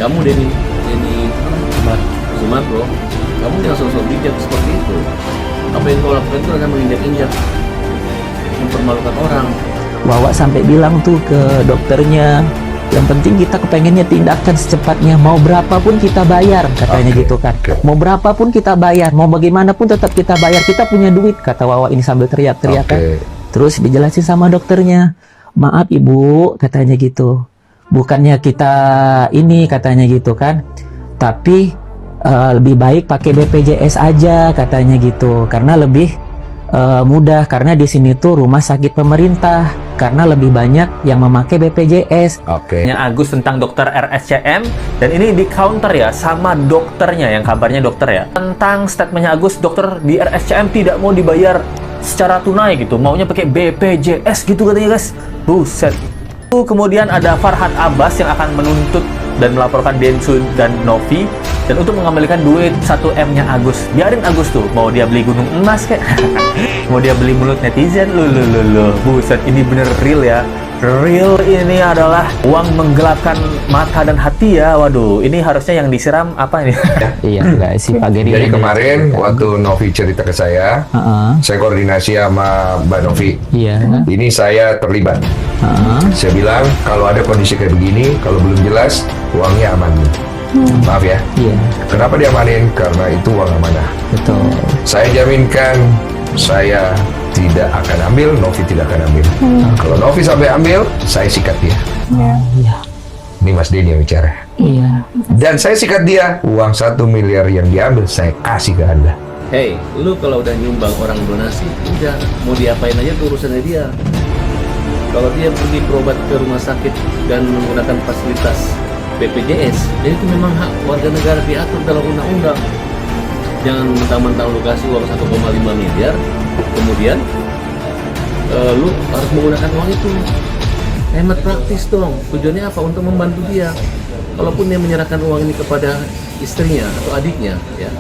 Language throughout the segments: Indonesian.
Kamu Denny Sumargo, kamu jangan sosok bijak seperti itu. Apa yang kau lakukan itu akan menginjak-injak, mempermalukan orang. Wawa sampai bilang tuh ke dokternya, yang penting kita kepengennya tindakan secepatnya, mau berapapun kita bayar, katanya gitu kan. Mau berapapun kita bayar, mau bagaimanapun tetap kita bayar, kita punya duit, kata Wawa ini sambil teriak-teriak kan. Terus dijelasin sama dokternya, maaf ibu, katanya gitu, bukannya kita ini, katanya gitu kan, tapi lebih baik pakai BPJS aja, katanya gitu, karena lebih mudah, karena di sini tuh rumah sakit pemerintah, karena lebih banyak yang memakai BPJS. Agus tentang dokter RSCM, dan ini di counter ya sama dokternya, yang kabarnya dokter ya, tentang statementnya Agus, dokter di RSCM tidak mau dibayar secara tunai gitu, maunya pakai BPJS gitu katanya guys. Buset. Kemudian ada Farhad Abbas yang akan menuntut dan melaporkan Densu dan Novi, dan untuk mengembalikan duit 1M-nya Agus. Biarin Agus tuh, mau dia beli gunung emas kayak mau dia beli mulut netizen, buset, ini bener real ya. Real ini adalah uang menggelapkan mata dan hati ya. Waduh, ini harusnya yang disiram apa ini? Iya, enggak sih Pak Geri. Jadi kemarin waktu Novi cerita ke saya koordinasi sama Mbak Novi. Iya. Ini saya terlibat. Saya bilang kalau ada kondisi kayak begini, kalau belum jelas, uangnya aman. Maaf ya. Iya. Kenapa diamanin? Karena itu uang amanah. Betul. Saya jaminkan saya tidak akan ambil, Novi tidak akan ambil. Kalau Novi sampai ambil, saya sikat dia. Iya. Ini Mas Denny yang bicara. Iya. Dan saya sikat dia, uang 1 miliar yang diambil saya kasih ke Anda. Hey, lu kalau udah nyumbang orang donasi, udah mau diapain aja tuh urusannya dia. Kalau dia pergi berobat ke rumah sakit dan menggunakan fasilitas BPJS, jadi itu memang hak warga negara, diatur dalam undang-undang. Jangan mentang-mentang lu kasih uang 1,5 miliar, kemudian lu harus menggunakan uang itu. Hemat praktis dong. Tujuannya apa? Untuk membantu dia. Kalaupun dia menyerahkan uang ini kepada istrinya atau adiknya, ya.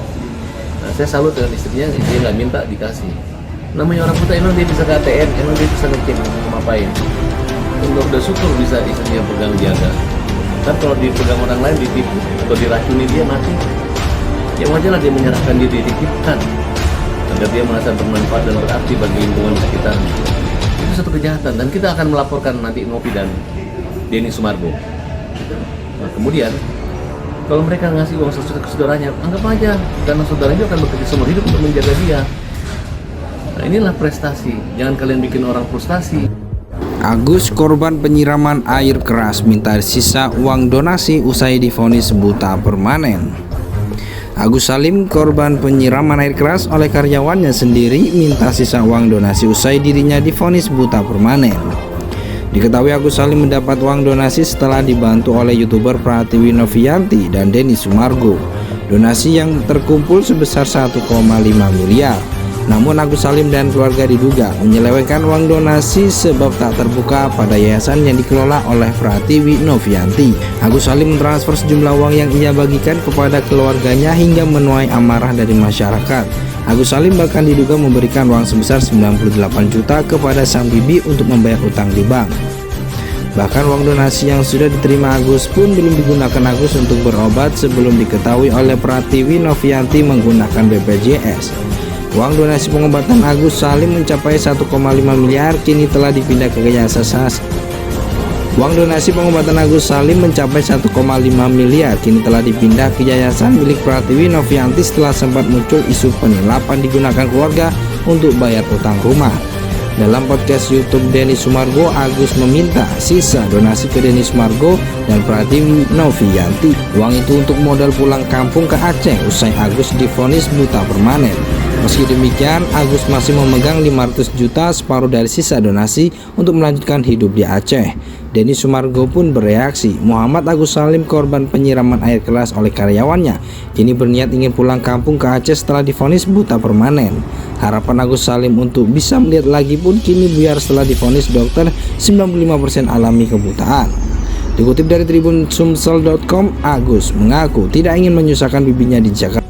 Nah, saya salut dengan istrinya, dia nggak minta dikasih. Namanya orang buta, emang dia bisa ke ATM, emang dia bisa ngecek ngapain. Udah syukur bisa istrinya pegang jaga. Kan kalau dipegang orang lain, ditipu atau diracuni, dia mati. Ya wajar lah dia menyerahkan diri, dititipkan agar dia merasa bermanfaat dan berarti bagi lingkungan sekitarnya. Itu satu kejahatan, dan kita akan melaporkan nanti Novi dan Denny Sumargo. Nah, kemudian kalau mereka ngasih uang sesuatu ke saudaranya, anggap aja karena saudaranya akan bekerja seumur hidup untuk menjaga dia. Nah, inilah prestasi. Jangan kalian bikin orang frustasi. Agus, korban penyiraman air keras, minta sisa uang donasi usai divonis buta permanen. Agus Salim, korban penyiraman air keras oleh karyawannya sendiri, minta sisa uang donasi usai dirinya divonis buta permanen. Diketahui Agus Salim mendapat uang donasi setelah dibantu oleh YouTuber Pratiwi Novianti dan Denny Sumargo. Donasi yang terkumpul sebesar 1,5 miliar. Namun Agus Salim dan keluarga diduga menyelewengkan uang donasi sebab tak terbuka pada yayasan yang dikelola oleh Pratiwi Novianti. Agus Salim mentransfer sejumlah uang yang ia bagikan kepada keluarganya hingga menuai amarah dari masyarakat. Agus Salim bahkan diduga memberikan uang sebesar 98 juta kepada sang bibi untuk membayar utang di bank. Bahkan uang donasi yang sudah diterima Agus pun belum digunakan Agus untuk berobat sebelum diketahui oleh Pratiwi Novianti menggunakan BPJS. Uang donasi pengobatan Agus Salim mencapai 1,5 miliar, kini telah dipindah ke yayasan. Uang donasi pengobatan Agus Salim mencapai 1,5 miliar, kini telah dipindah ke yayasan milik Pratiwi Novianti setelah sempat muncul isu penilapan digunakan keluarga untuk bayar utang rumah. Dalam podcast YouTube Denny Sumargo, Agus meminta sisa donasi ke Denny Sumargo dan Pratiwi Novianti. Uang itu untuk modal pulang kampung ke Aceh usai Agus divonis buta permanen. Meski demikian, Agus masih memegang 500 juta, separuh dari sisa donasi, untuk melanjutkan hidup di Aceh. Denny Sumargo pun bereaksi. Muhammad Agus Salim, korban penyiraman air keras oleh karyawannya, kini berniat ingin pulang kampung ke Aceh setelah divonis buta permanen. Harapan Agus Salim untuk bisa melihat lagi pun kini buyar setelah divonis dokter 95% alami kebutaan. Dikutip dari Tribun Sumsel.com, Agus mengaku tidak ingin menyusahkan bibinya di Jakarta.